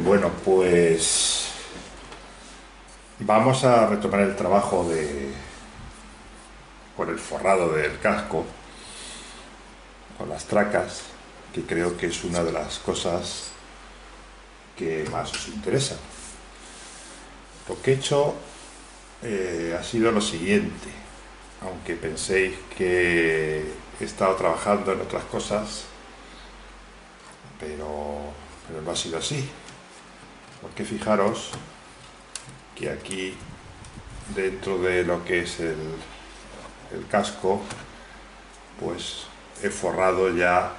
Bueno, pues vamos a retomar el trabajo con el forrado del casco, con las tracas, que creo que es una de las cosas que más os interesa. Lo que he hecho ha sido lo siguiente, aunque penséis que he estado trabajando en otras cosas, pero no ha sido así, porque fijaros que aquí, dentro de lo que es el casco, pues he forrado ya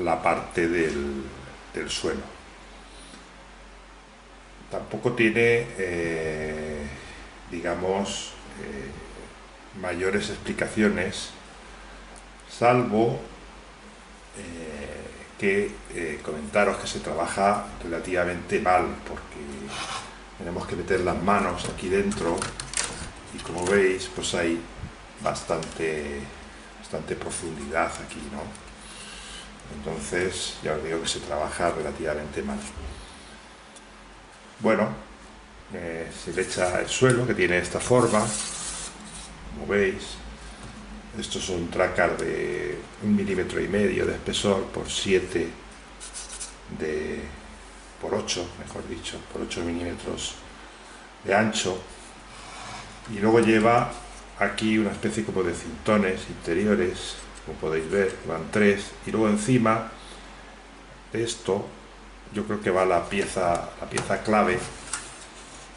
la parte del suelo. Tampoco tiene, digamos, mayores explicaciones, salvo que comentaros que se trabaja relativamente mal, porque tenemos que meter las manos aquí dentro y, como veis, pues hay bastante profundidad aquí, ¿no? Entonces ya os digo que se trabaja relativamente mal. Bueno, se le echa el suelo, que tiene esta forma, como veis. Estos son tracas de 1,5 mm de espesor por 7 por 8, mejor dicho, por 8 milímetros de ancho. Y luego lleva aquí una especie como de cintones interiores, como podéis ver, van 3, y luego encima de esto yo creo que va la pieza clave,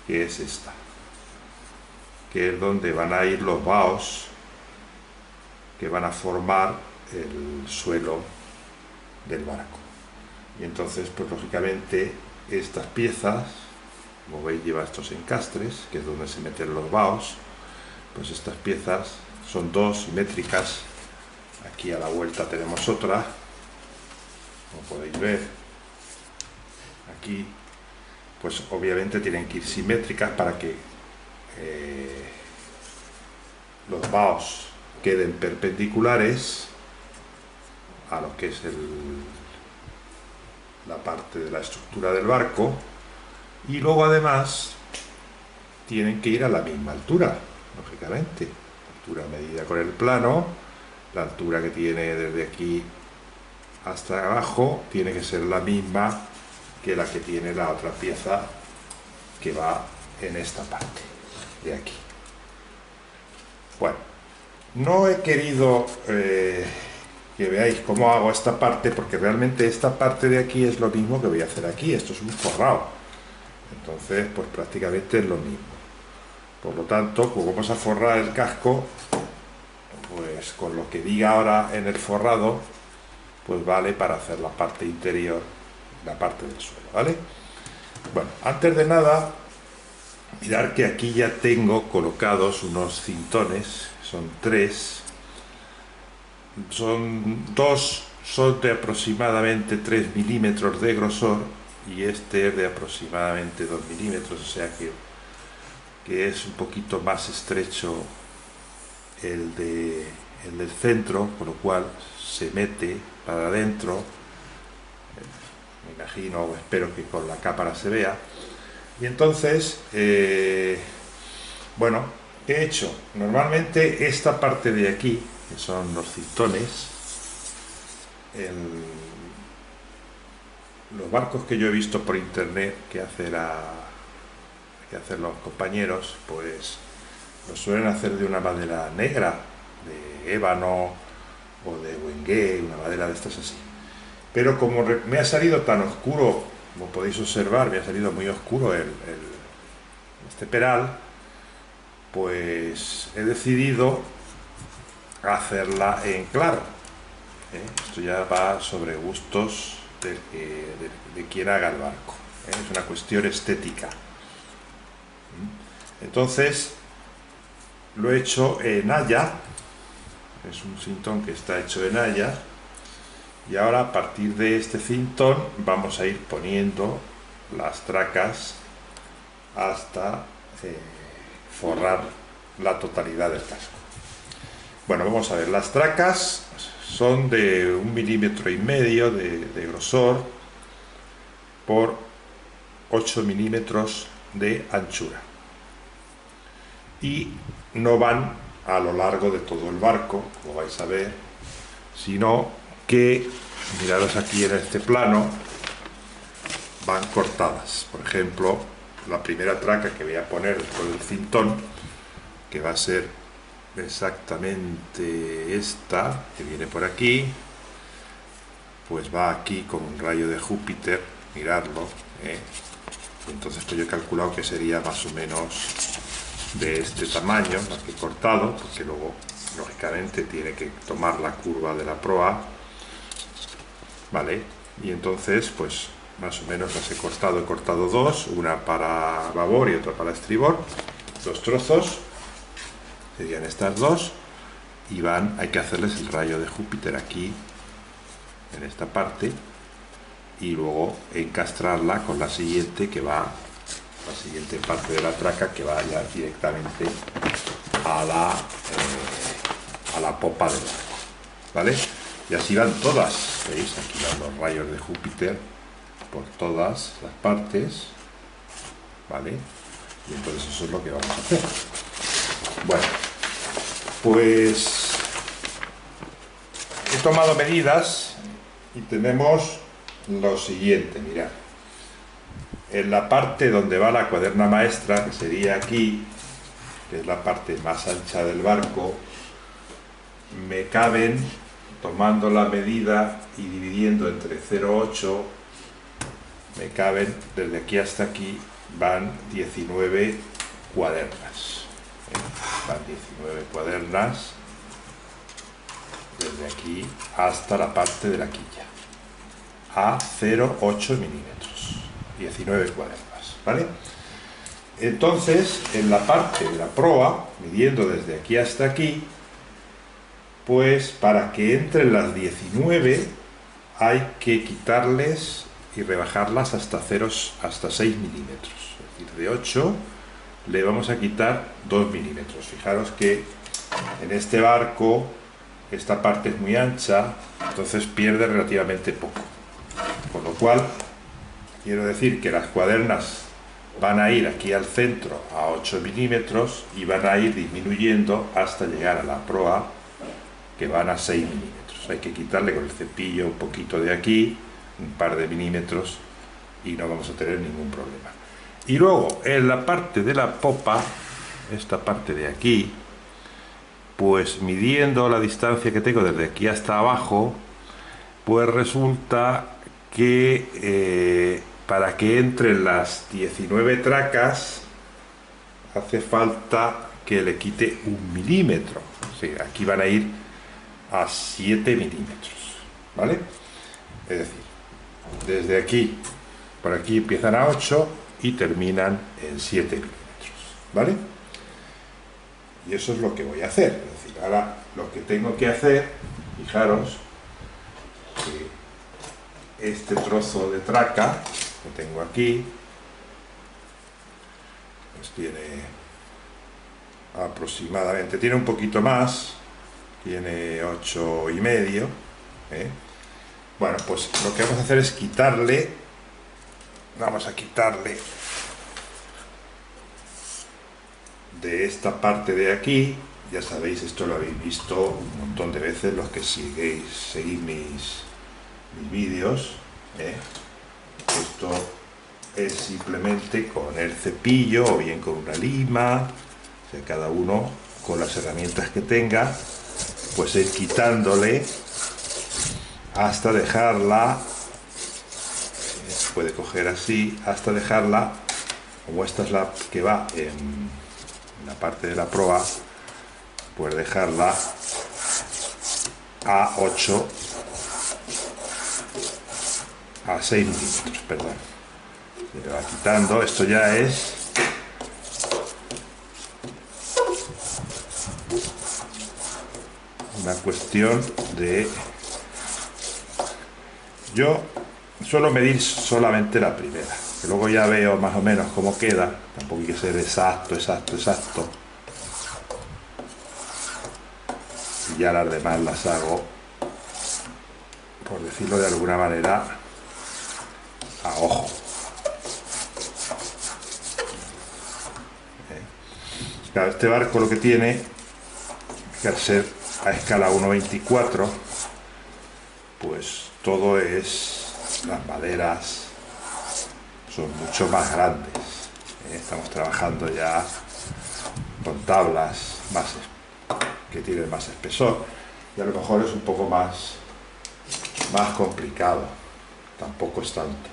que es esta, que es donde van a ir los vaos que van a formar el suelo del barco. Y entonces, pues lógicamente, estas piezas, como veis, lleva estos encastres, que es donde se meten los vaos. Pues estas piezas son dos simétricas. Aquí a la vuelta tenemos otra, como podéis ver. Aquí, pues obviamente tienen que ir simétricas para que los vaos queden perpendiculares a lo que es la parte de la estructura del barco, y luego además tienen que ir a la misma altura, lógicamente, altura medida con el plano. La altura que tiene desde aquí hasta abajo tiene que ser la misma que la que tiene la otra pieza que va en esta parte de aquí. Bueno, no he querido que veáis cómo hago esta parte, porque realmente esta parte de aquí es lo mismo que voy a hacer aquí. Esto es un forrado, entonces pues prácticamente es lo mismo. Por lo tanto, como vamos a forrar el casco, pues con lo que diga ahora en el forrado, pues vale para hacer la parte interior, la parte del suelo, ¿vale? Bueno, antes de nada, mirad que aquí ya tengo colocados unos cintones, son 3, son de aproximadamente 3 milímetros de grosor, y este es de aproximadamente 2 milímetros, o sea que es un poquito más estrecho el del centro, con lo cual se mete para adentro. Me imagino o espero que con la cámara se vea. Y entonces, bueno, he hecho normalmente esta parte de aquí, que son los cintones. Los barcos que yo he visto por internet que hacen los compañeros, pues lo suelen hacer de una madera negra, de ébano o de buengué, una madera de estas así. Pero como me ha salido tan oscuro, como podéis observar, me ha salido muy oscuro este peral, pues he decidido hacerla en claro. Esto ya va sobre gustos de quien haga el barco. Es una cuestión estética. Entonces, lo he hecho en haya. Es un cintón que está hecho en haya. Y ahora, a partir de este cintón, vamos a ir poniendo las tracas hasta forrar la totalidad del casco. Bueno, vamos a ver, las tracas son de 1,5 mm de grosor por 8 milímetros de anchura. Y no van a lo largo de todo el barco, como vais a ver, sino que, miraros aquí en este plano, van cortadas. Por ejemplo, la primera traca que voy a poner después del cintón, que va a ser exactamente esta, que viene por aquí, pues va aquí con un rayo de Júpiter, miradlo, entonces pues yo he calculado que sería más o menos de este tamaño, más que cortado, porque luego lógicamente tiene que tomar la curva de la proa, ¿vale? Y entonces pues más o menos las he cortado dos, una para babor y otra para estribor, dos trozos, serían estas dos, y hay que hacerles el rayo de Júpiter aquí, en esta parte, y luego encastrarla con la siguiente que va, la siguiente parte de la traca que va ya directamente a la popa del barco, ¿vale? Y así van todas, ¿veis? Aquí van los rayos de Júpiter por todas las partes, ¿vale? Y entonces eso es lo que vamos a hacer. Bueno, pues he tomado medidas y tenemos lo siguiente, mirad. En la parte donde va la cuaderna maestra, que sería aquí, que es la parte más ancha del barco, me caben, tomando la medida y dividiendo entre 0,8, me caben desde aquí hasta aquí, van 19 cuadernas. Van 19 cuadernas desde aquí hasta la parte de la quilla, a 0,8 milímetros, 19 cuadernas, ¿vale? Entonces, en la parte de la proa, midiendo desde aquí hasta aquí, pues para que entren las 19 hay que quitarles y rebajarlas hasta 6 milímetros, es decir, de 8 le vamos a quitar 2 milímetros. Fijaros que en este barco esta parte es muy ancha, entonces pierde relativamente poco, con lo cual quiero decir que las cuadernas van a ir aquí al centro a 8 milímetros y van a ir disminuyendo hasta llegar a la proa, que van a 6 milímetros. Hay que quitarle con el cepillo un poquito de aquí, un par de milímetros, y no vamos a tener ningún problema. Y luego en la parte de la popa, esta parte de aquí, pues midiendo la distancia que tengo desde aquí hasta abajo, pues resulta que para que entren las 19 tracas hace falta que le quite 1 milímetro. O sea, aquí van a ir a 7 milímetros, ¿vale? Es decir, desde aquí, por aquí empiezan a 8 y terminan en 7 milímetros, ¿vale? Y eso es lo que voy a hacer. Es decir, ahora lo que tengo que hacer, fijaros, que este trozo de traca que tengo aquí, pues tiene aproximadamente, tiene un poquito más, tiene 8,5, Bueno, pues lo que vamos a hacer es vamos a quitarle de esta parte de aquí. Ya sabéis, esto lo habéis visto un montón de veces los que seguís mis vídeos, Esto es simplemente con el cepillo o bien con una lima, o sea, cada uno con las herramientas que tenga, pues ir quitándole hasta dejarla, se puede coger así, hasta dejarla, como esta es la que va en la parte de la proa, pues dejarla a 6 milímetros, perdón. Se le va quitando, esto ya es una cuestión de... Yo suelo medir solamente la primera, que luego ya veo más o menos cómo queda, tampoco hay que ser exacto. Y ya las demás las hago, por decirlo de alguna manera, a ojo. Claro, este barco lo que tiene, que al ser a escala 1,24, pues todo es, las maderas son mucho más grandes. Estamos trabajando ya con tablas que tienen más espesor y a lo mejor es un poco más complicado, tampoco es tanto.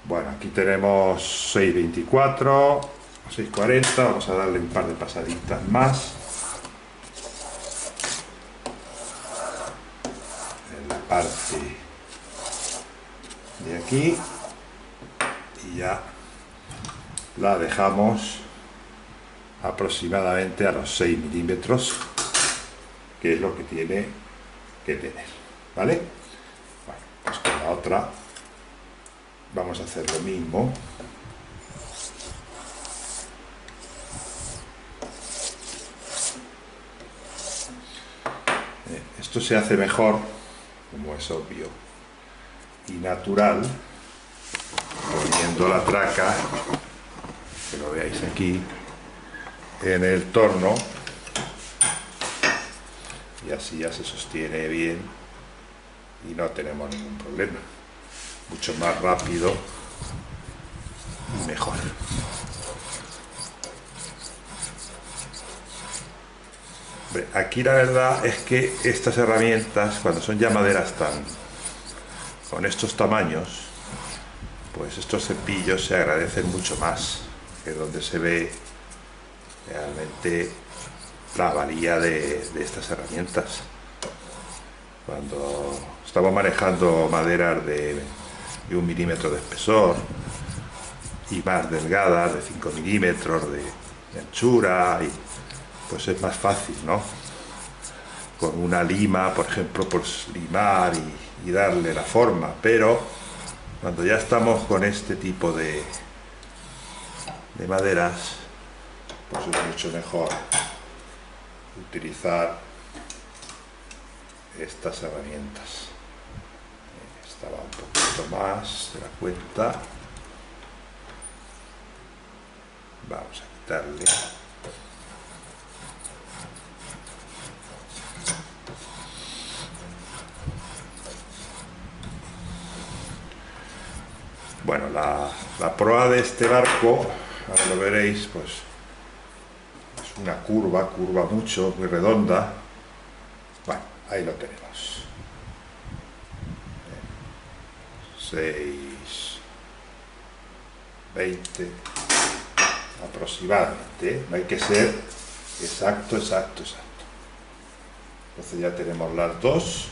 Bueno, aquí tenemos 6,24 o 6,40, vamos a darle un par de pasaditas más en la parte de aquí y ya la dejamos aproximadamente a los 6 milímetros, que es lo que tiene que tener, ¿vale? Bueno, pues con la otra vamos a hacer lo mismo. Esto se hace mejor, como es obvio y natural, poniendo la traca, que lo veáis aquí, en el torno, y así ya se sostiene bien y no tenemos ningún problema. Mucho más rápido y mejor. Aquí la verdad es que estas herramientas, cuando son ya maderas con estos tamaños, pues estos cepillos se agradecen mucho más, que es donde se ve realmente la valía de estas herramientas. Cuando estamos manejando maderas de 1 milímetro de espesor y más delgadas, de 5 milímetros de anchura, pues es más fácil, ¿no? Con una lima, por ejemplo, pues limar y darle la forma, pero cuando ya estamos con este tipo de maderas, pues es mucho mejor utilizar estas herramientas. Esta va un poquito más de la cuenta. Vamos a quitarle. Bueno, la proa de este barco, ahora lo veréis, pues es una curva mucho, muy redonda. Bueno, ahí lo tenemos. 6,20 aproximadamente, ¿eh? No hay que ser exacto. Entonces ya tenemos las dos,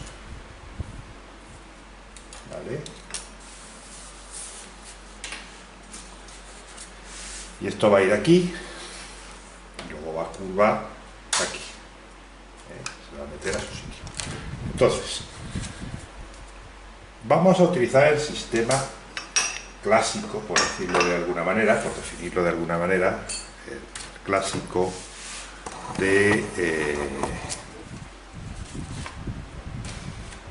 ¿vale? Y esto va a ir aquí, y luego va a curvar aquí, se va a meter a su sitio. Entonces, vamos a utilizar el sistema clásico, por decirlo de alguna manera, por definirlo de alguna manera, el clásico de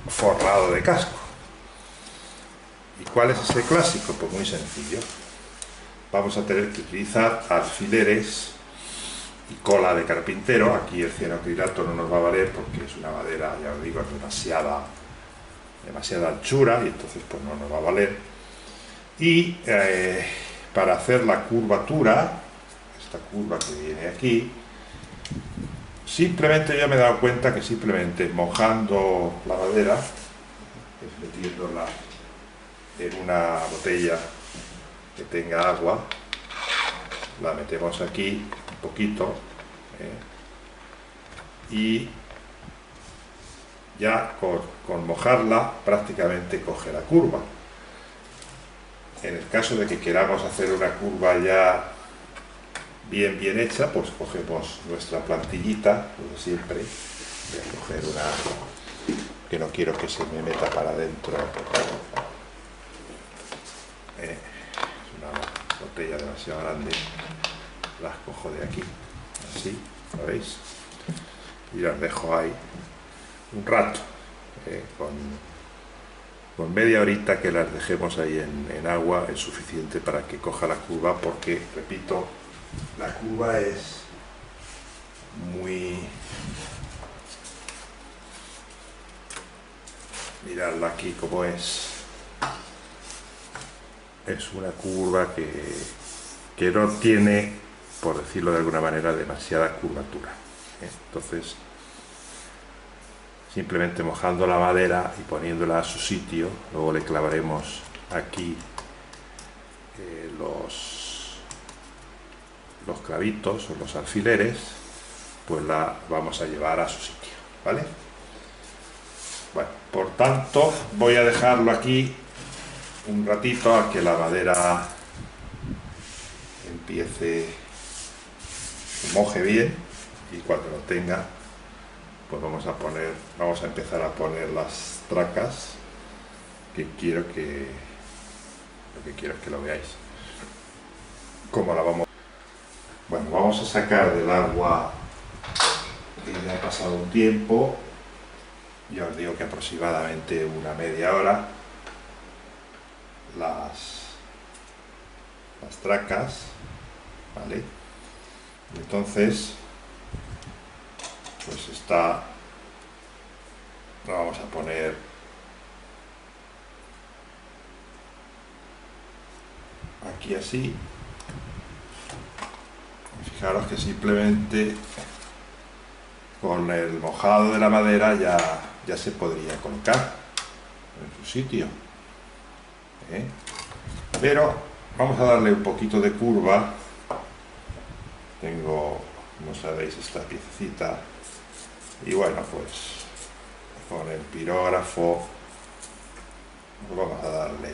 forrado de casco. ¿Y cuál es ese clásico? Pues muy sencillo. Vamos a tener que utilizar alfileres y cola de carpintero. Aquí el cianocrilato no nos va a valer porque es una madera, ya os digo, es demasiada anchura y entonces pues no nos va a valer. Y para hacer la curvatura, esta curva que viene aquí, simplemente yo me he dado cuenta que simplemente mojando la madera, metiéndola en una botella que tenga agua, la metemos aquí un poquito, y ya con mojarla prácticamente coge la curva. En el caso de que queramos hacer una curva ya bien hecha, pues cogemos nuestra plantillita, como siempre. Voy a coger una que no quiero que se me meta para adentro. Es una botella demasiado grande, las cojo de aquí, así, ¿lo veis? Y las dejo ahí un rato, con media horita que las dejemos ahí en agua es suficiente para que coja la curva, porque, repito, la curva es muy... Miradla aquí como es. Es una curva que no tiene, por decirlo de alguna manera, demasiada curvatura. Entonces, simplemente mojando la madera y poniéndola a su sitio, luego le clavaremos aquí los clavitos o los alfileres, pues la vamos a llevar a su sitio, ¿vale? Bueno, por tanto, voy a dejarlo aquí un ratito a que la madera empiece, se moje bien, y cuando lo tenga, pues vamos a empezar a poner las tracas que lo que quiero es que lo veáis. ¿Cómo la vamos? Bueno, vamos a sacar del agua que ya ha pasado un tiempo, ya os digo que aproximadamente una media hora, las tracas, ¿vale? Entonces, pues lo vamos a poner aquí así. Fijaros que simplemente con el mojado de la madera ya se podría colocar en su sitio, ¿eh? Pero vamos a darle un poquito de curva. Tengo, como sabéis, esta piececita, y bueno, pues con el pirógrafo pues vamos a darle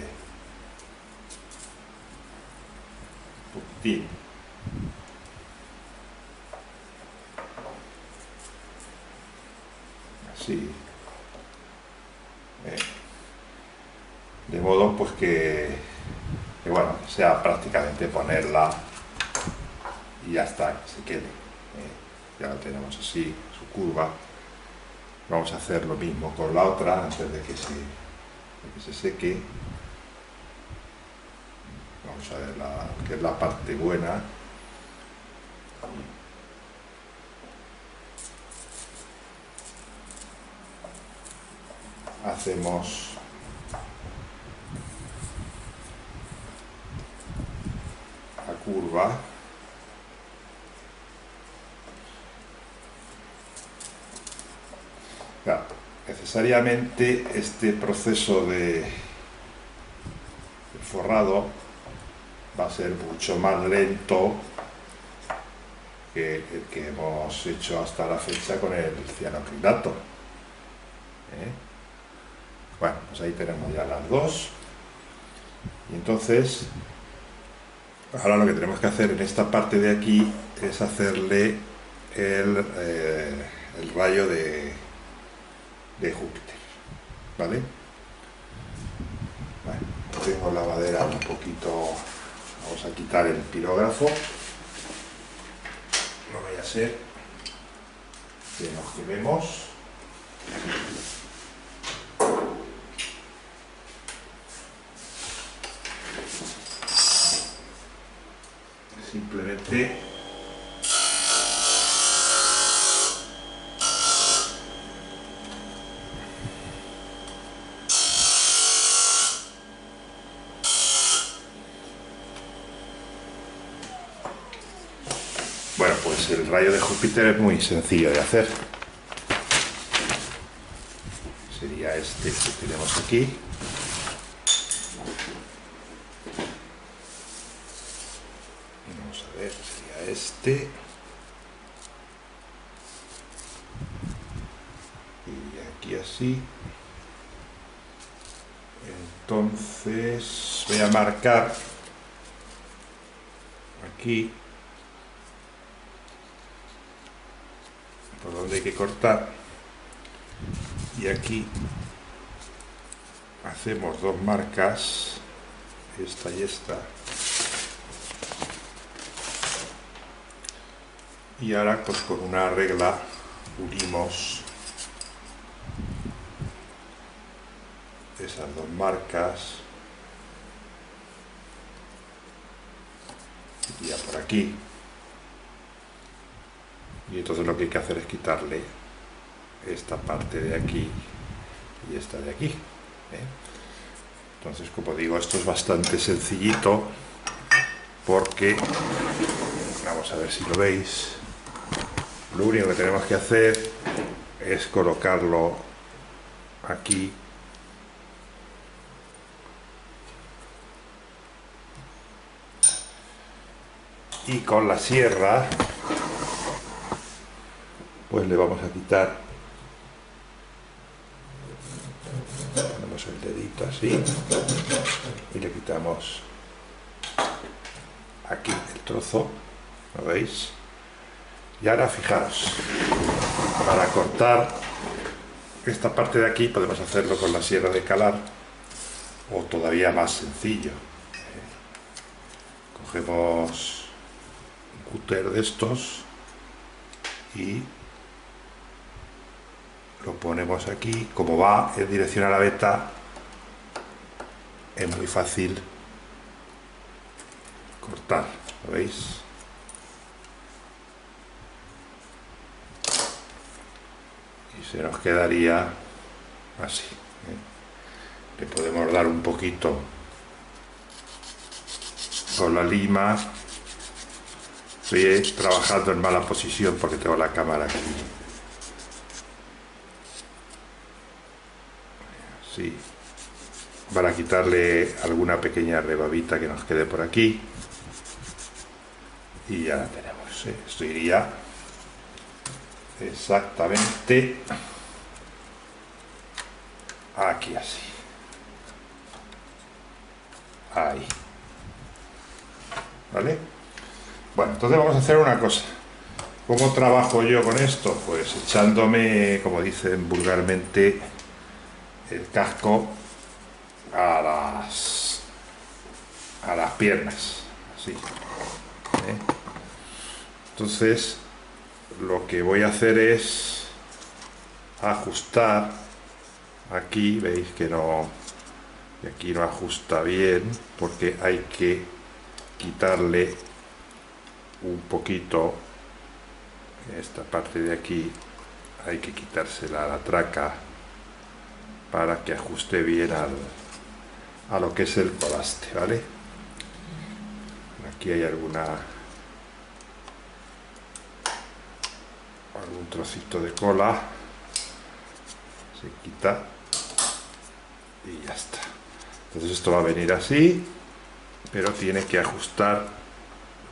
un poquitín. Así, de modo pues que bueno, sea prácticamente ponerla y ya está, que se quede, ya lo tenemos así, su curva. Vamos a hacer lo mismo con la otra antes de que se seque. Vamos a ver que es la parte buena. Hacemos la curva, claro, necesariamente este proceso de forrado va a ser mucho más lento que el que hemos hecho hasta la fecha con el cianocrilato, ¿eh? Bueno, pues ahí tenemos ya las dos. Y entonces, ahora lo que tenemos que hacer en esta parte de aquí es hacerle el rayo de Júpiter, ¿vale? Bueno, tengo la madera un poquito, vamos a quitar el pirógrafo, no vaya a ser que nos quememos. Simplemente bueno, pues el rayo de Júpiter es muy sencillo de hacer. Sería este que tenemos aquí. Vamos a ver, sería este. Y aquí así. Entonces voy a marcar aquí por donde hay que cortar, y aquí hacemos dos marcas, esta y esta, y ahora pues con una regla unimos esas dos marcas, y ya por aquí y entonces lo que hay que hacer es quitarle esta parte de aquí y esta de aquí, ¿eh? Entonces, como digo, esto es bastante sencillito porque, vamos a ver si lo veis, lo único que tenemos que hacer es colocarlo aquí y con la sierra pues le vamos a quitar, ponemos el dedito así y le quitamos aquí el trozo, ¿lo veis? Y ahora fijaros, para cortar esta parte de aquí podemos hacerlo con la sierra de calar o todavía más sencillo. Cogemos un cúter de estos y lo ponemos aquí. Como va en dirección a la beta, es muy fácil cortar, ¿lo veis? Y se nos quedaría así, ¿eh? Le podemos dar un poquito con la lima. Estoy trabajando en mala posición porque tengo la cámara aquí. Sí, para quitarle alguna pequeña rebabita que nos quede por aquí. Y ya la tenemos, ¿eh? Esto iría exactamente aquí así. Ahí. ¿Vale? Bueno, entonces vamos a hacer una cosa. ¿Cómo trabajo yo con esto? Pues echándome, como dicen vulgarmente, el casco a las piernas, así, ¿eh? Entonces lo que voy a hacer es ajustar aquí, veis que no, y aquí no ajusta bien porque hay que quitarle un poquito esta parte de aquí, hay que quitársela a la traca para que ajuste bien a lo que es el colaste, ¿vale? Aquí hay algún trocito de cola, se quita y ya está. Entonces esto va a venir así, pero tiene que ajustar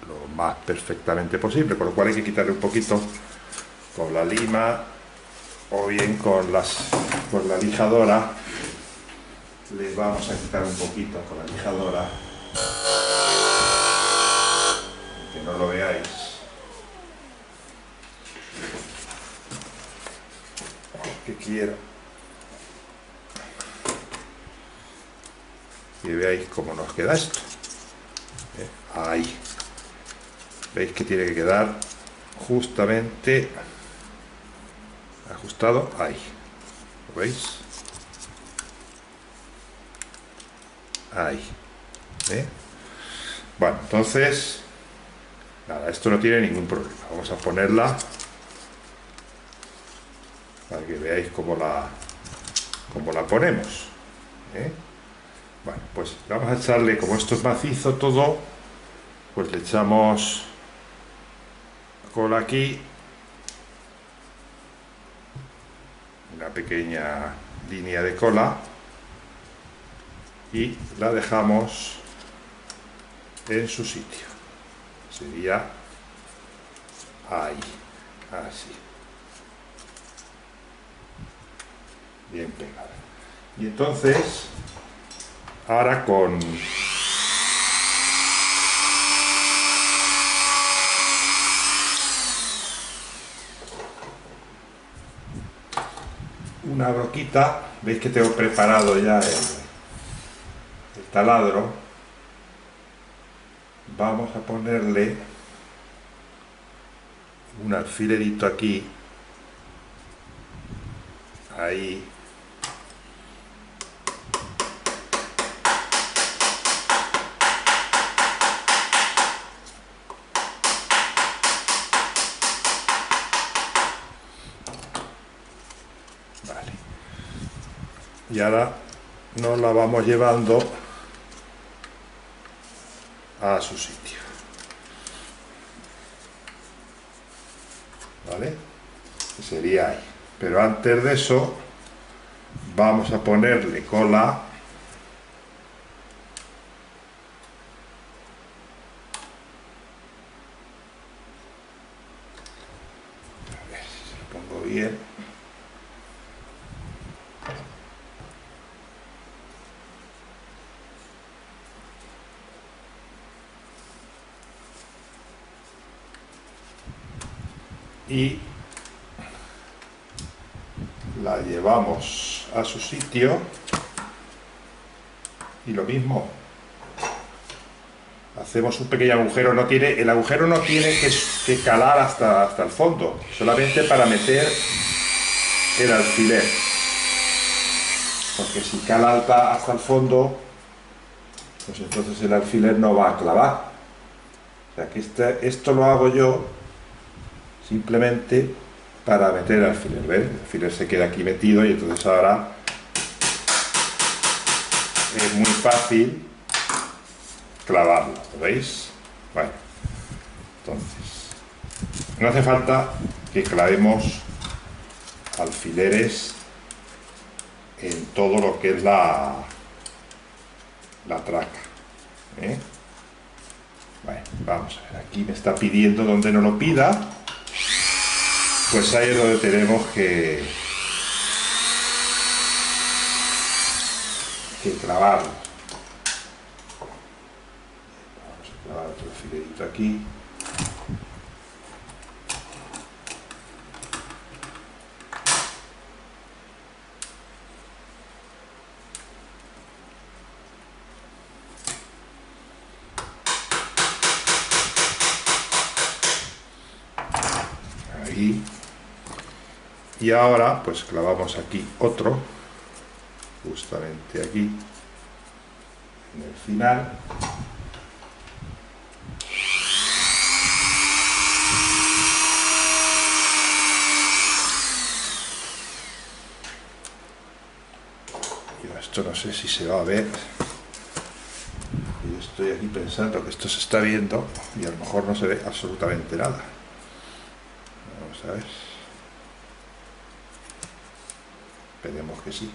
lo más perfectamente posible, con lo cual hay que quitarle un poquito con la lima o bien con la lijadora. Les vamos a quitar un poquito con la lijadora, que no lo veáis. Que quiero que veáis cómo nos queda esto. Ahí. Veis que tiene que quedar justamente ajustado ahí. ¿Lo veis? Ahí. ¿Eh? Bueno, entonces, nada, esto no tiene ningún problema. Vamos a ponerla para que veáis cómo la ponemos, ¿eh? Bueno, pues vamos a echarle, como esto es macizo todo, pues le echamos cola aquí, una pequeña línea de cola, y la dejamos en su sitio. Sería ahí, así, bien pegada. Y entonces ahora con una broquita, veis que tengo preparado ya el taladro. Vamos a ponerle un alfilerito aquí, ahí, y ahora nos la vamos llevando a su sitio, ¿vale? Que sería ahí. Pero antes de eso vamos a ponerle cola. A ver si se lo pongo bien. Y la llevamos a su sitio y lo mismo, hacemos un pequeño agujero. El agujero no tiene que calar hasta el fondo, solamente para meter el alfiler, porque si cala hasta el fondo, pues entonces el alfiler no va a clavar. O sea que esto lo hago yo simplemente para meter el alfiler. ¿Ves? El alfiler se queda aquí metido y entonces ahora es muy fácil clavarlo, ¿lo veis? Bueno, entonces no hace falta que clavemos alfileres en todo lo que es la traca, ¿eh? Bueno, vamos a ver, aquí me está pidiendo donde no lo pida, pues ahí es donde tenemos que clavarlo. Vamos a clavar otro alfilerito aquí. Ahí. Y ahora pues clavamos aquí otro, justamente aquí, en el final. Yo esto no sé si se va a ver. Yo estoy aquí pensando que esto se está viendo y a lo mejor no se ve absolutamente nada. Vamos a ver. Esperemos que sí.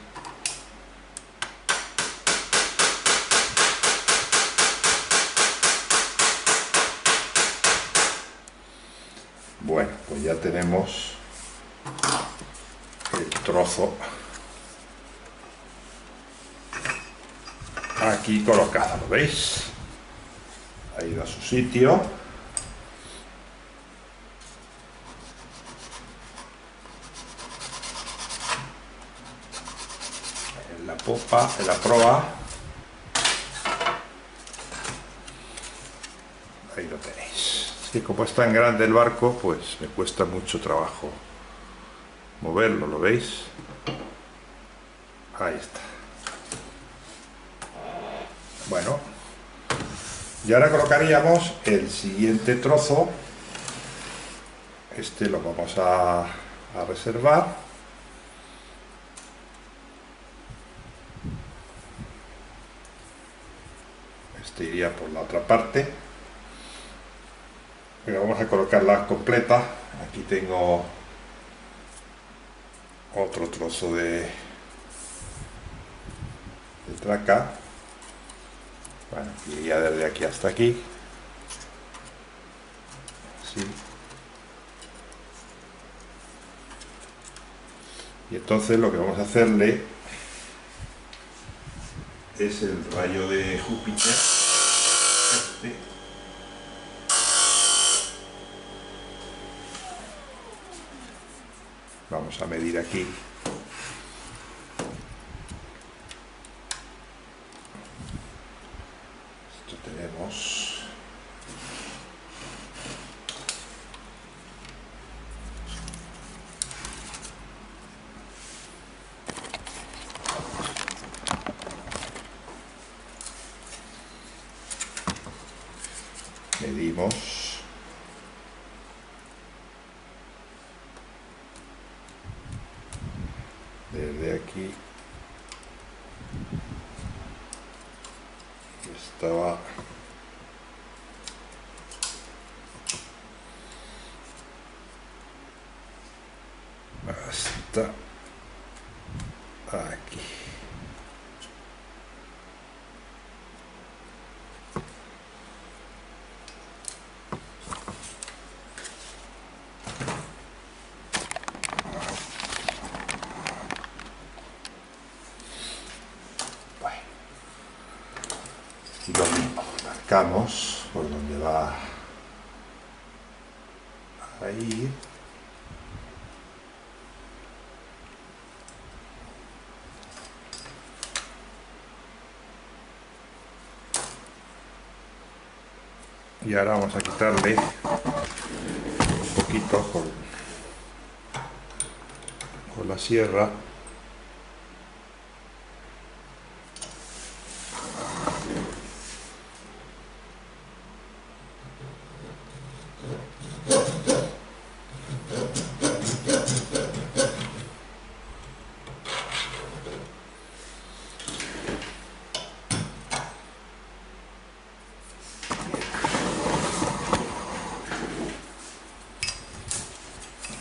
Bueno, pues ya tenemos el trozo aquí colocado, ¿lo veis? Ha ido a su sitio. En la popa, en la proa. Ahí lo tenéis. Y como es tan grande el barco, pues me cuesta mucho trabajo moverlo, ¿lo veis? Ahí está. Bueno, y ahora colocaríamos el siguiente trozo. Este lo vamos a reservar. Este iría por la otra parte. Pero vamos a colocarla completa. Aquí tengo otro trozo de traca. Bueno, iría desde aquí hasta aquí. Así. Y entonces lo que vamos a hacerle es el rayo de Júpiter. Este. Vamos a medir aquí. Esto tenemos. Medimos. Desde aquí estaba hasta aquí. Bueno, y lo mismo, marcamos por donde va a ir. Y ahora vamos a quitarle un poquito con la sierra.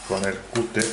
Con el cúter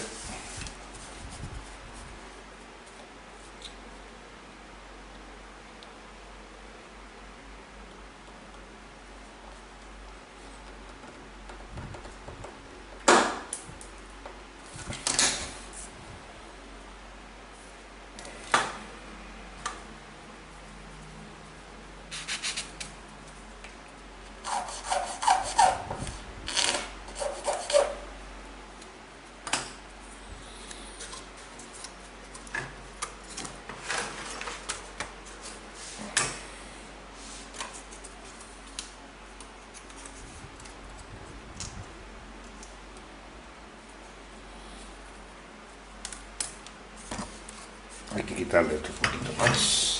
hay que quitarle otro poquito más.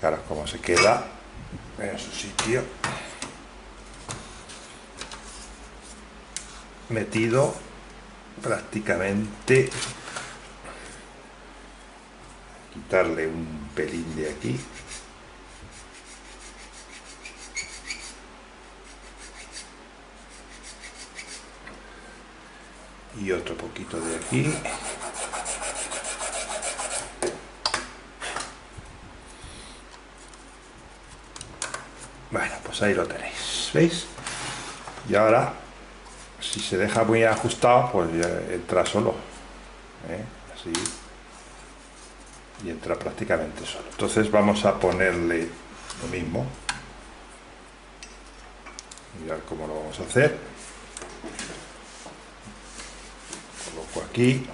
Ahora como se queda en su sitio, metido prácticamente, quitarle un pelín de aquí y otro poquito de aquí. Bueno, pues ahí lo tenéis, ¿veis? Y ahora, si se deja muy ajustado, pues ya entra solo, ¿eh? Así, y entra prácticamente solo. Entonces vamos a ponerle lo mismo. Mirad cómo lo vamos a hacer. Coloco aquí.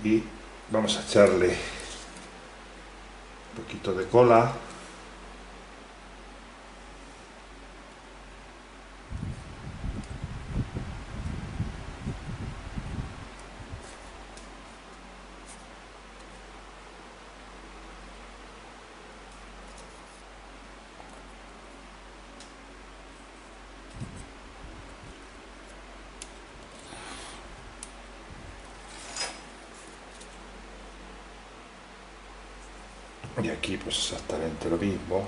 Y vamos a echarle un poquito de cola. Y aquí pues exactamente lo mismo.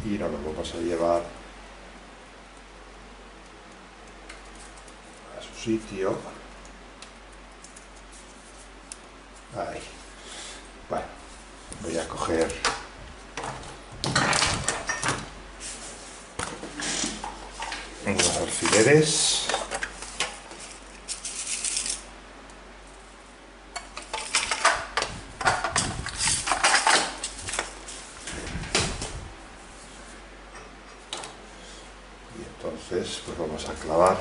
Y nos lo vamos a llevar a su sitio. Ahí. Bueno, voy a coger unos alfileres. Entonces pues vamos a clavar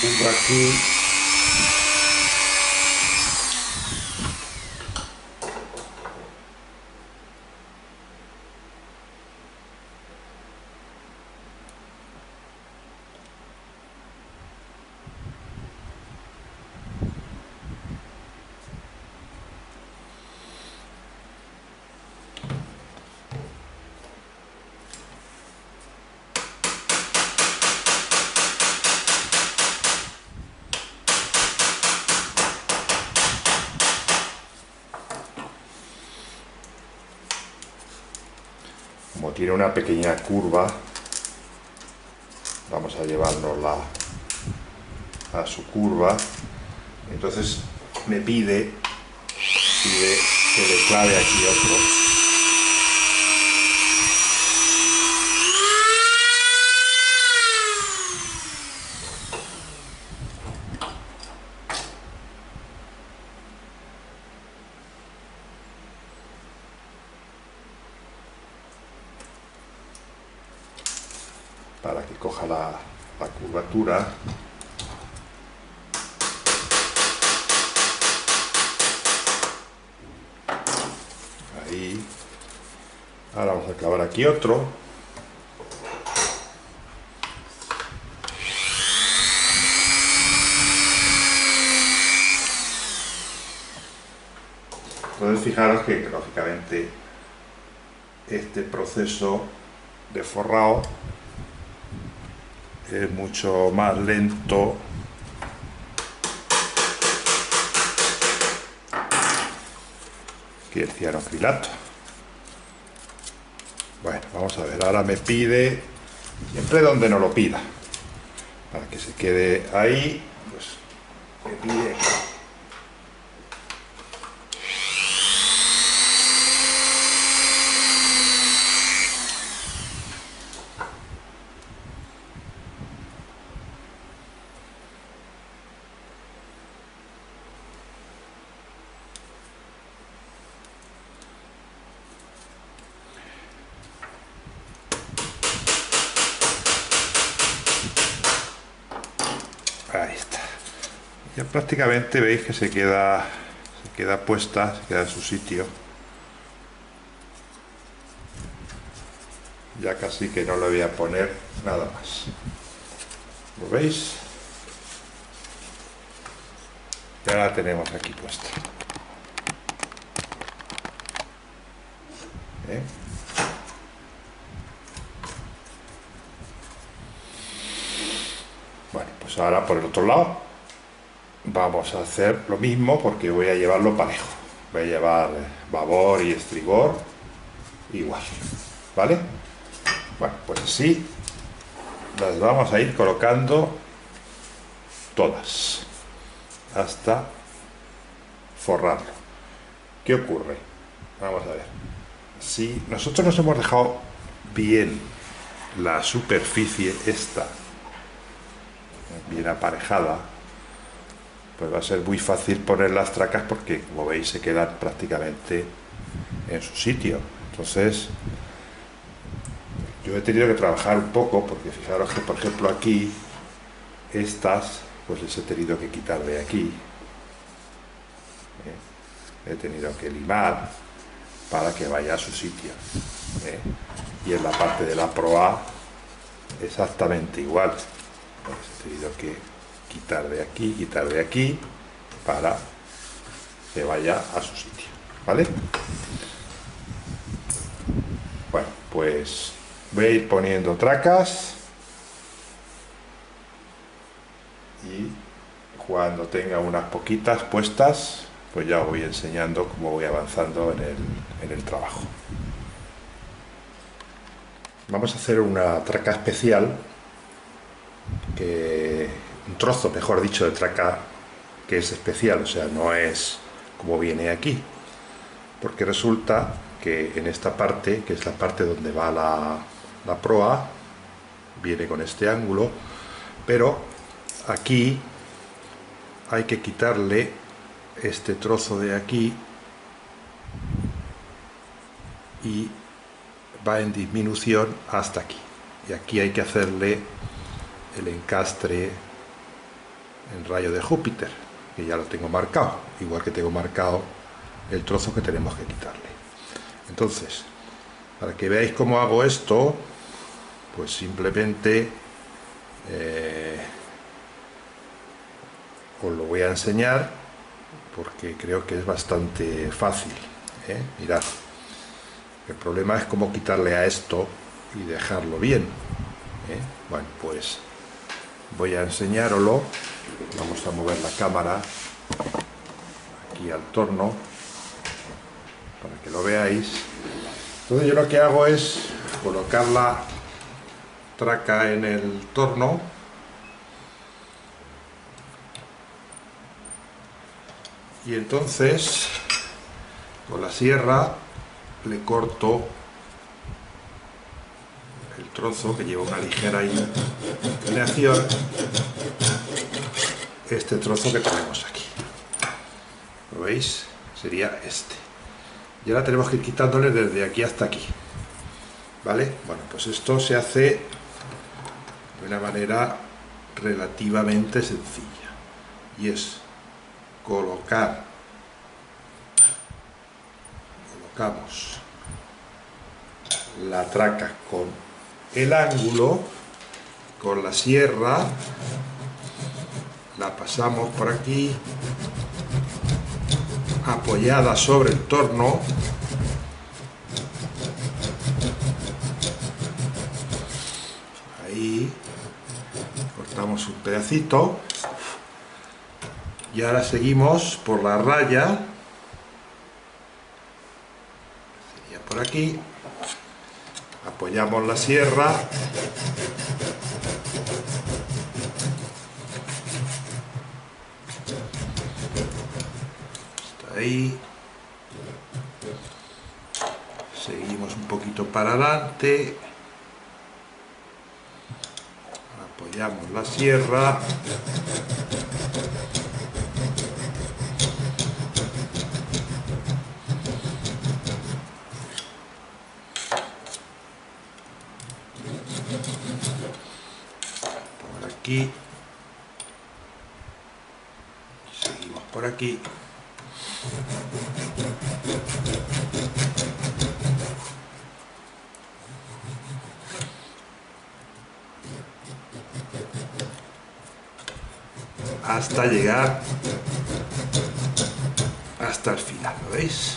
uno aquí, como tiene una pequeña curva, vamos a llevárnosla a su curva. Entonces me pide que le clave aquí otro. Para que coja la curvatura. Ahí. Ahora vamos a clavar aquí otro. Entonces fijaros que lógicamente este proceso de forrado es mucho más lento que el cianocrilato. Bueno, vamos a ver, ahora me pide, siempre donde no lo pida, para que se quede ahí, pues me pide ahí está. Ya prácticamente veis que se queda puesta, se queda en su sitio. Ya casi que no le voy a poner nada más. ¿Lo veis? Ya la tenemos aquí puesta. ¿Eh? Bueno, pues ahora por el otro lado vamos a hacer lo mismo, porque voy a llevarlo parejo. Voy a llevar babor y estribor igual, ¿vale? Bueno, pues así las vamos a ir colocando todas hasta forrarlo. ¿Qué ocurre? Vamos a ver. Si nosotros nos hemos dejado bien la superficie esta bien aparejada, pues va a ser muy fácil poner las tracas, porque como veis se quedan prácticamente en su sitio. Entonces yo he tenido que trabajar un poco, porque fijaros que por ejemplo aquí estas pues les he tenido que quitar de aquí. He tenido que limar para que vaya a su sitio. Y en la parte de la proa exactamente igual. Pues he tenido que quitar de aquí para que vaya a su sitio, ¿vale? Bueno, pues voy a ir poniendo tracas y cuando tenga unas poquitas puestas, pues ya os voy enseñando cómo voy avanzando en el trabajo. Vamos a hacer una traca especial, un trozo, mejor dicho, de traca que es especial, o sea, no es como viene aquí, porque resulta que en esta parte, que es la parte donde va la proa, viene con este ángulo, pero aquí hay que quitarle este trozo de aquí y va en disminución hasta aquí. Y aquí hay que hacerle el encastre en rayo de Júpiter, que ya lo tengo marcado, igual que tengo marcado el trozo que tenemos que quitarle. Entonces, para que veáis cómo hago esto, pues simplemente os lo voy a enseñar porque creo que es bastante fácil, ¿eh? Mirad, el problema es cómo quitarle a esto y dejarlo bien, ¿eh? Bueno, pues voy a enseñároslo. Vamos a mover la cámara aquí al torno para que lo veáis. Entonces yo lo que hago es colocar la traca en el torno y entonces con la sierra le corto el trozo que lleva una ligera inclinación, este trozo que tenemos aquí, ¿lo veis? Sería este, y ahora tenemos que ir quitándole desde aquí hasta aquí, ¿vale? Bueno, pues esto se hace de una manera relativamente sencilla y es colocamos la traca con el ángulo, con la sierra la pasamos por aquí apoyada sobre el torno, ahí cortamos un pedacito y ahora seguimos por la raya, sería por aquí, apoyamos la sierra hasta ahí, seguimos un poquito para adelante, apoyamos la sierra, por aquí, seguimos por aquí, hasta llegar hasta el final, ¿lo veis?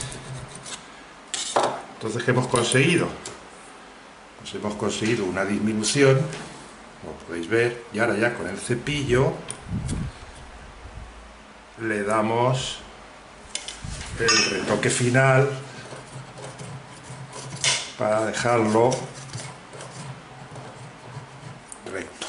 Entonces, ¿qué hemos conseguido? Pues hemos conseguido una disminución, como podéis ver, y ahora ya con el cepillo le damos el retoque final para dejarlo recto.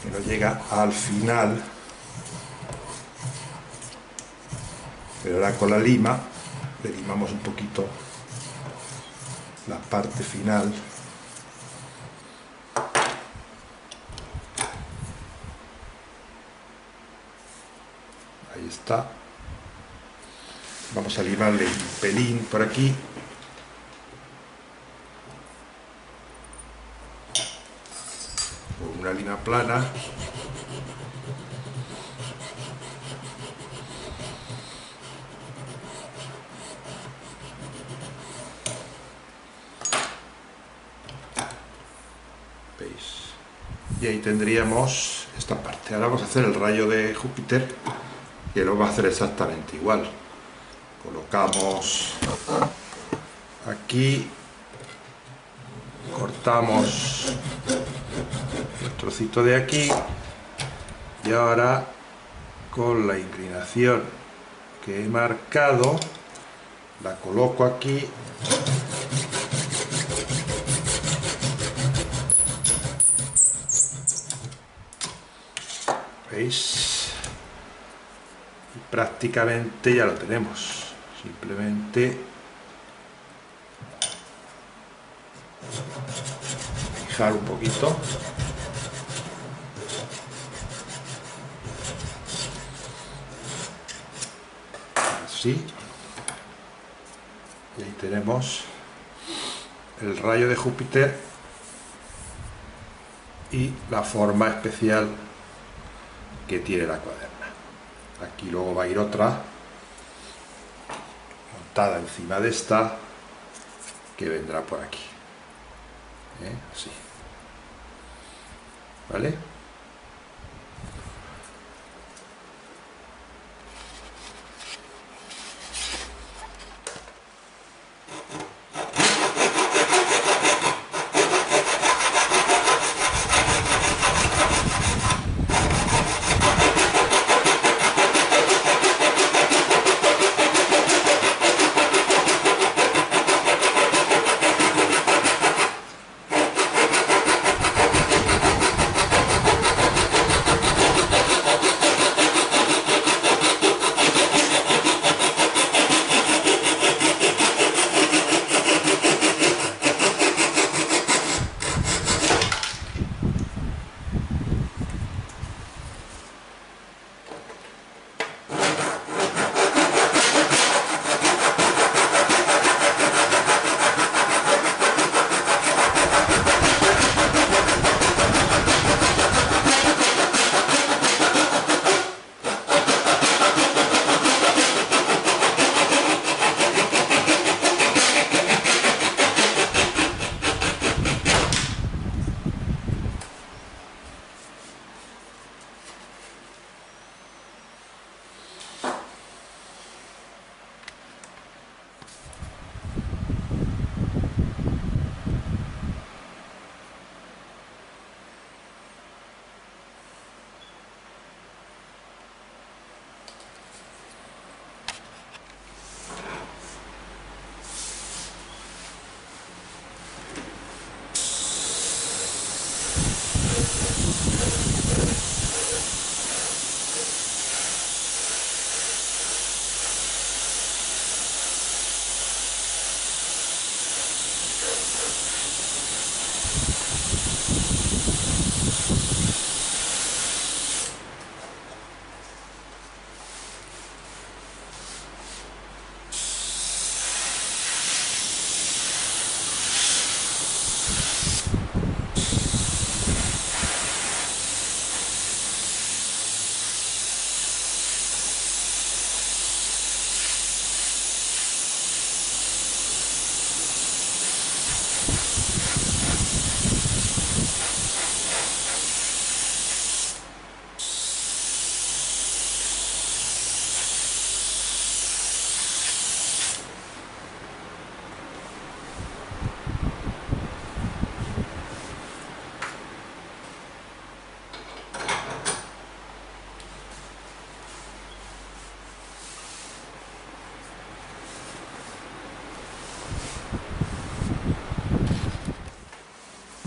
Que no llega al final, pero ahora con la lima le limamos un poquito la parte final. Ahí está. Vamos a limarle un pelín por aquí. Con una lima plana. ¿Veis? Y ahí tendríamos esta parte. Ahora vamos a hacer el rayo de Júpiter, que lo va a hacer exactamente igual. Colocamos aquí, cortamos el trocito de aquí y ahora con la inclinación que he marcado la coloco aquí . ¿Veis? Y prácticamente ya lo tenemos. Simplemente fijar un poquito. Así. Y ahí tenemos el rayo de Júpiter y la forma especial que tiene la cuaderna. Aquí luego va a ir otra montada encima de esta que vendrá por aquí. Así. ¿Vale?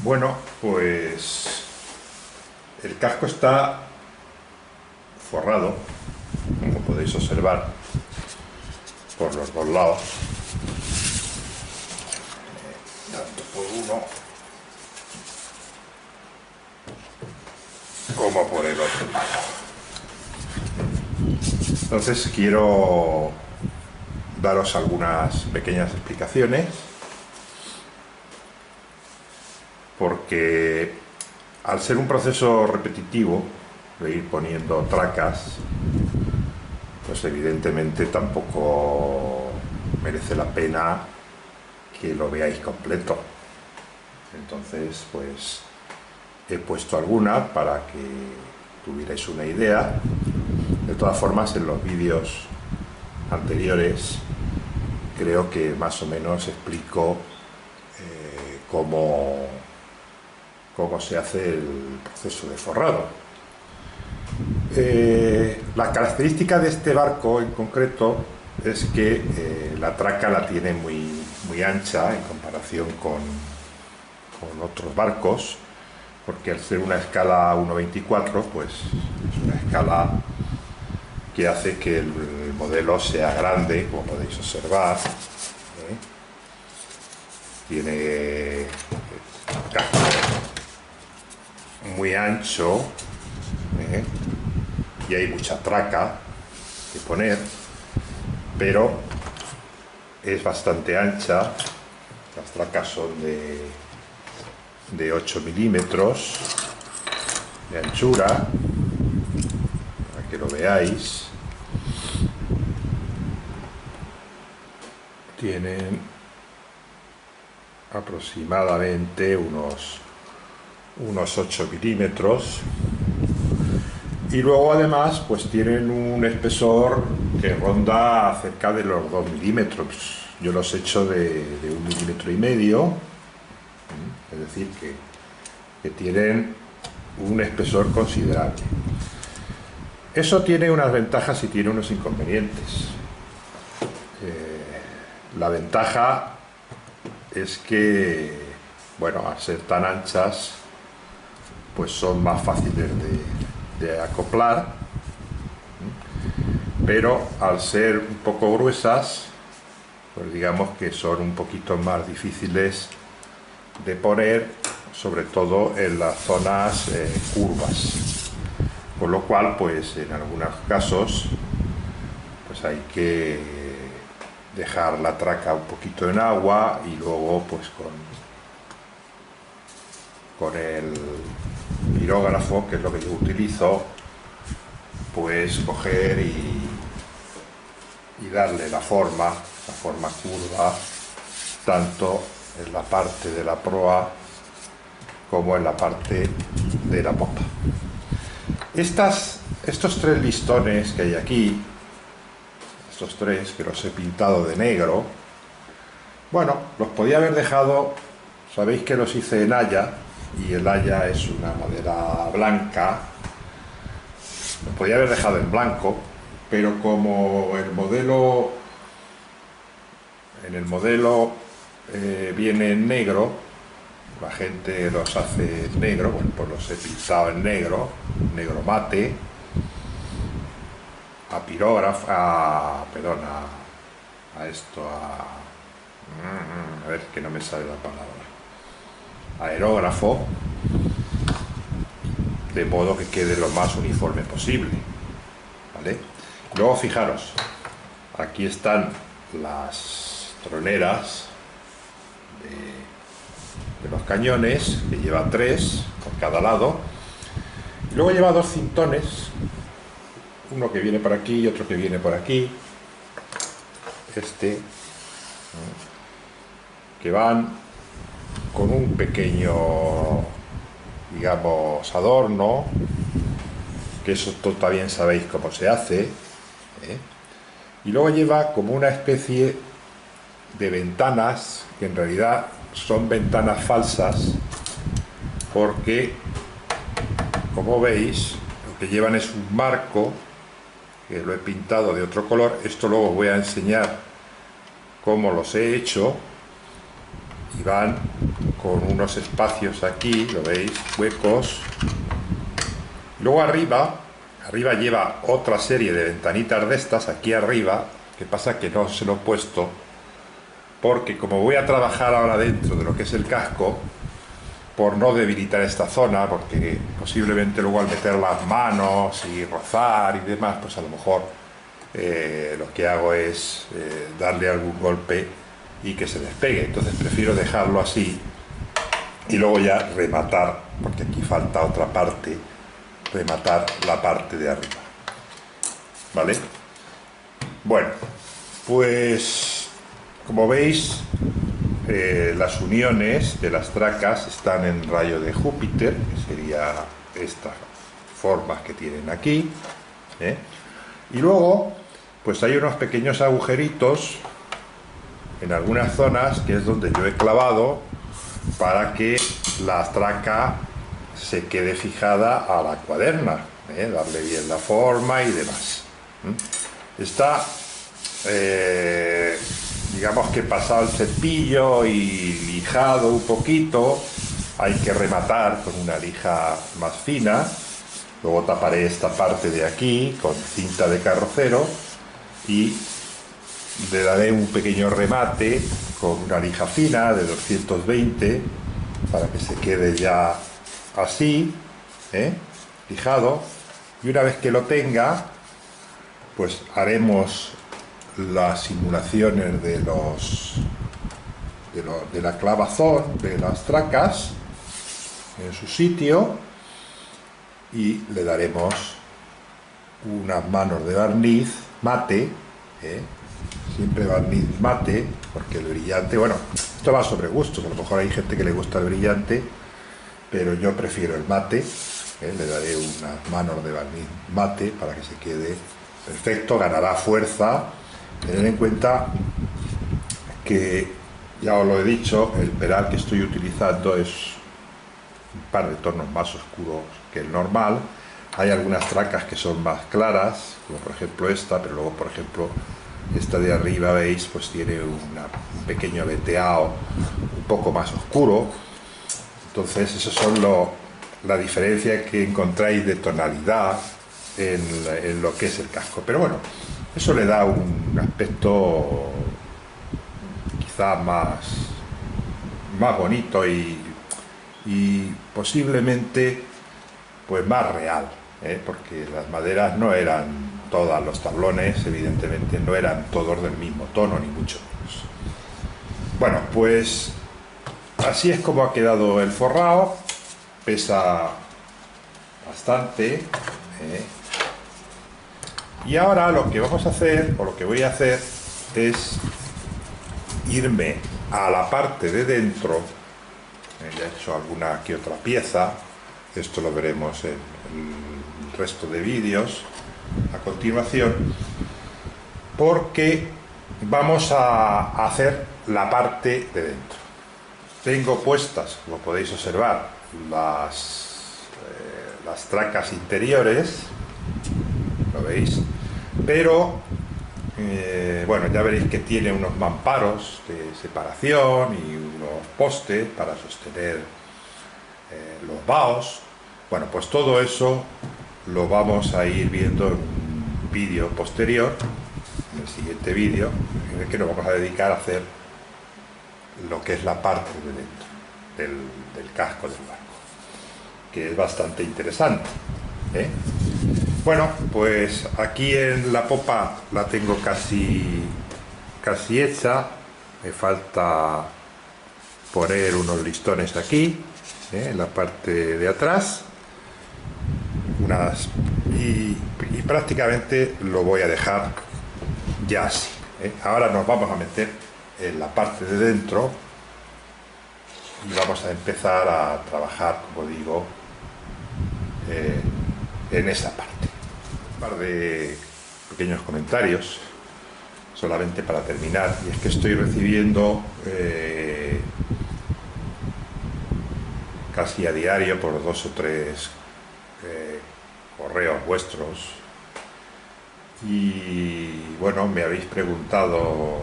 Bueno, pues el casco está forrado, como podéis observar, por los dos lados, tanto por uno como por el otro lado. Entonces quiero daros algunas pequeñas explicaciones, porque al ser un proceso repetitivo de ir poniendo tracas, pues evidentemente tampoco merece la pena que lo veáis completo. Entonces pues he puesto alguna para que tuvierais una idea. De todas formas, en los vídeos anteriores creo que más o menos explico cómo se hace el proceso de forrado. La característica de este barco en concreto es que la traca la tiene muy ancha en comparación con otros barcos, porque al ser una escala 1:24, pues es una escala que hace que el modelo sea grande, como podéis observar. Tiene casco muy ancho, y hay mucha traca que poner, pero es bastante ancha. Las tracas son de 8 milímetros de anchura, para que lo veáis. Tienen aproximadamente unos 8 milímetros, y luego además pues tienen un espesor que ronda cerca de los 2 milímetros. Yo los he hecho de 1,5 milímetros, es decir que tienen un espesor considerable. Eso tiene unas ventajas y tiene unos inconvenientes. La ventaja es que, bueno, al ser tan anchas, pues son más fáciles de acoplar, pero al ser un poco gruesas, pues digamos que son un poquito más difíciles de poner, sobre todo en las zonas curvas, con lo cual pues en algunos casos pues hay que dejar la traca un poquito en agua y luego pues con el pirógrafo, que es lo que yo utilizo, pues coger y darle la forma curva, tanto en la parte de la proa como en la parte de la popa. Estos 3 listones que hay aquí, estos 3 que los he pintado de negro, bueno, los podía haber dejado, sabéis que los hice en haya, y el haya es una madera blanca, los podía haber dejado en blanco, pero como en el modelo viene en negro, la gente los hace en negro, bueno, pues los he pintado en negro mate, a ver, que no me sale la palabra, aerógrafo, de modo que quede lo más uniforme posible, ¿vale? Luego fijaros, aquí están las troneras de los cañones, que lleva 3 por cada lado, y luego lleva 2 cintones, uno que viene por aquí y otro que viene por aquí, que van con un pequeño, digamos, adorno, que eso también sabéis cómo se hace, y luego lleva como una especie de ventanas, que en realidad son ventanas falsas, porque, como veis, lo que llevan es un marco, que lo he pintado de otro color. Esto luego os voy a enseñar cómo los he hecho, y van con unos espacios aquí, lo veis, huecos. Luego arriba lleva otra serie de ventanitas de estas, aquí arriba, que pasa que no se lo he puesto, porque como voy a trabajar ahora dentro de lo que es el casco, por no debilitar esta zona, porque posiblemente luego al meter las manos y rozar y demás, pues a lo mejor lo que hago es darle algún golpe y que se despegue. Entonces prefiero dejarlo así y luego ya rematar, porque aquí falta otra parte, rematar la parte de arriba, ¿vale? Bueno, pues como veis, las uniones de las tracas están en rayo de Júpiter, que sería estas formas que tienen aquí, y luego pues hay unos pequeños agujeritos en algunas zonas, que es donde yo he clavado para que la traca se quede fijada a la cuaderna, darle bien la forma y demás. Está digamos que pasado el cepillo y lijado un poquito. Hay que rematar con una lija más fina. Luego taparé esta parte de aquí con cinta de carrocero y le daré un pequeño remate con una lija fina de 220 para que se quede ya así. ¿eh? Lijado, y una vez que lo tenga, pues haremos las simulaciones de la clavazón, de las tracas en su sitio, y le daremos unas manos de barniz mate, ¿eh? Siempre barniz mate, porque el brillante, bueno, esto va sobre gustos, a lo mejor hay gente que le gusta el brillante, pero yo prefiero el mate, ¿eh? Le daré unas manos de barniz mate para que se quede perfecto, ganará fuerza. Tener en cuenta que, ya os lo he dicho, el peral que estoy utilizando es un par de tonos más oscuros que el normal. Hay algunas tracas que son más claras, como por ejemplo esta, pero luego, por ejemplo, esta de arriba, veis, pues tiene un pequeño veteado un poco más oscuro. Entonces, eso son la diferencia que encontráis de tonalidad en lo que es el casco. Pero bueno, eso le da un aspecto quizá más bonito y posiblemente pues más real, ¿eh? Porque las maderas no eran todas, los tablones evidentemente no eran todos del mismo tono, ni mucho menos. Bueno, pues así es como ha quedado el forrado. Pesa bastante, ¿eh? Y ahora lo que vamos a hacer, o lo que voy a hacer, es irme a la parte de dentro. Ya he hecho alguna que otra pieza, esto lo veremos en el resto de vídeos a continuación, porque vamos a hacer la parte de dentro. Tengo puestas, como podéis observar, las tracas interiores, ¿lo veis? Pero bueno, ya veréis que tiene unos mamparos de separación y unos postes para sostener los baos. Bueno, pues todo eso lo vamos a ir viendo en un vídeo posterior, en el siguiente vídeo, en el que nos vamos a dedicar a hacer lo que es la parte de dentro del casco del barco, que es bastante interesante, ¿eh? Bueno, pues aquí en la popa la tengo casi hecha. Me falta poner unos listones aquí, en la parte de atrás, y prácticamente lo voy a dejar ya así, ¿eh? Ahora nos vamos a meter en la parte de dentro y vamos a empezar a trabajar, como digo, en esa parte. Un par de pequeños comentarios solamente para terminar, y es que estoy recibiendo casi a diario por 2 o 3 correos vuestros, y bueno, me habéis preguntado,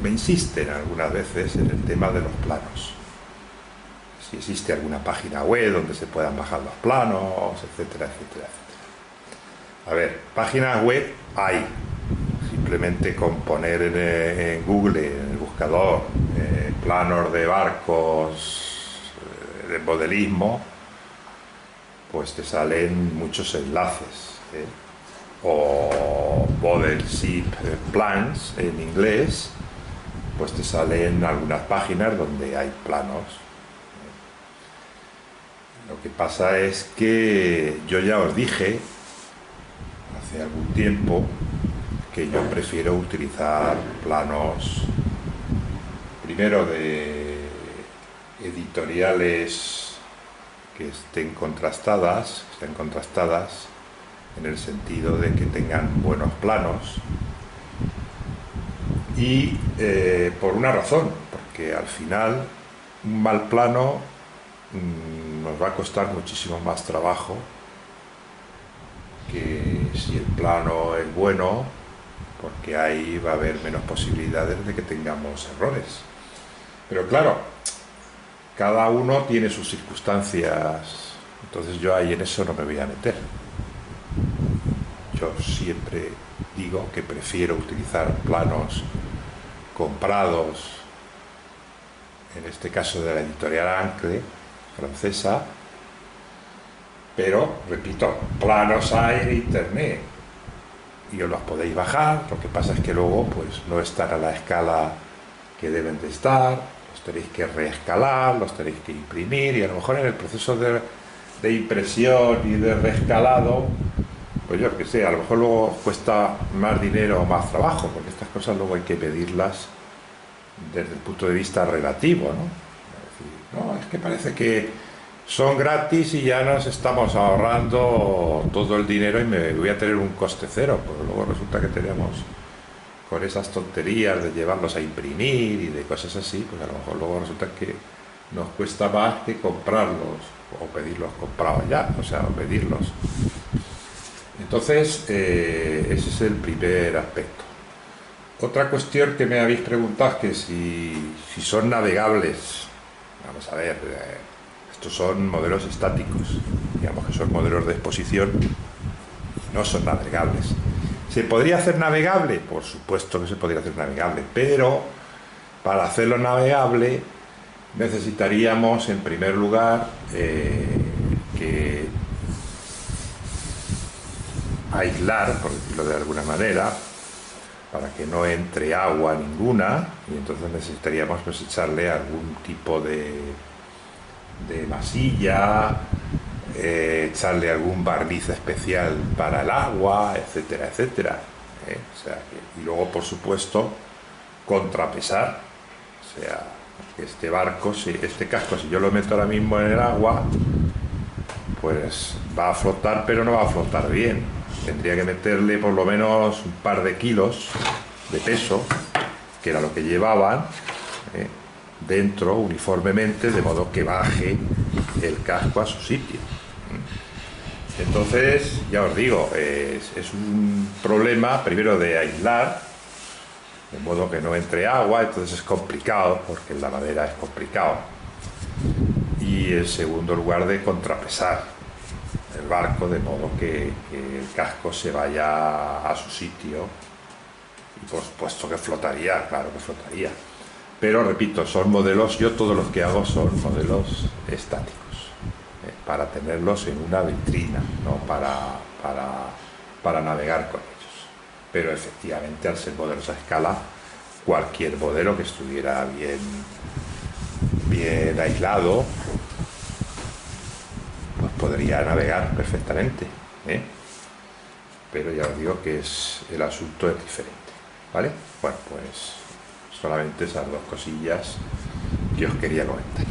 me insisten algunas veces en el tema de los planos, si existe alguna página web donde se puedan bajar los planos, etcétera, etcétera, etcétera. A ver, páginas web hay, simplemente con poner en Google, en el buscador, planos de barcos, de modelismo, pues te salen muchos enlaces, ¿eh? O Model Ship Plans en inglés, pues te salen algunas páginas donde hay planos. Lo que pasa es que yo ya os dije hace algún tiempo que yo prefiero utilizar planos, primero, de editoriales que estén contrastadas en el sentido de que tengan buenos planos, y por una razón, porque al final un mal plano nos va a costar muchísimo más trabajo que si el plano es bueno, porque ahí va a haber menos posibilidades de que tengamos errores. Pero claro, cada uno tiene sus circunstancias, entonces yo ahí en eso no me voy a meter. Yo siempre digo que prefiero utilizar planos comprados, en este caso de la editorial francesa, pero, repito, planos hay en internet y os los podéis bajar. Lo que pasa es que luego pues no están a la escala que deben de estar, los tenéis que reescalar, los tenéis que imprimir, y a lo mejor en el proceso de impresión y de reescalado, pues yo qué sé, a lo mejor luego os cuesta más dinero o más trabajo, porque estas cosas luego hay que pedirlas desde el punto de vista relativo, ¿no? Es decir, no, es que parece que son gratis y ya nos estamos ahorrando todo el dinero y me voy a tener un coste cero, pero luego resulta que tenemos, con esas tonterías de llevarlos a imprimir y de cosas así, pues a lo mejor luego resulta que nos cuesta más que comprarlos o pedirlos comprados ya, o sea, pedirlos. Entonces, ese es el primer aspecto. Otra cuestión que me habéis preguntado es que si son navegables. Vamos a ver, estos son modelos estáticos, digamos que son modelos de exposición, no son navegables. ¿Se podría hacer navegable? Por supuesto que se podría hacer navegable, pero para hacerlo navegable necesitaríamos en primer lugar que aislar, por decirlo de alguna manera, para que no entre agua ninguna, y entonces necesitaríamos pues echarle algún tipo de masilla, echarle algún barniz especial para el agua, etcétera, etcétera. O sea, y luego, por supuesto, contrapesar. O sea, que este barco, este casco, si yo lo meto ahora mismo en el agua, pues va a flotar, pero no va a flotar bien. Tendría que meterle por lo menos un par de kilos de peso, que era lo que llevaban, dentro uniformemente, de modo que baje el casco a su sitio. Entonces, ya os digo, es un problema primero de aislar, de modo que no entre agua, entonces es complicado, porque en la madera es complicado. Y en segundo lugar, de contrapesar el barco, de modo que el casco se vaya a su sitio, y por supuesto que flotaría, claro que flotaría. Pero repito, son modelos, yo todos los que hago son modelos estáticos, para tenerlos en una vitrina, no para navegar con ellos. Pero efectivamente, al ser modelos a escala, cualquier modelo que estuviera bien aislado, pues podría navegar perfectamente, pero ya os digo que el asunto es diferente, ¿vale? Bueno, pues solamente esas dos cosillas que os quería comentar.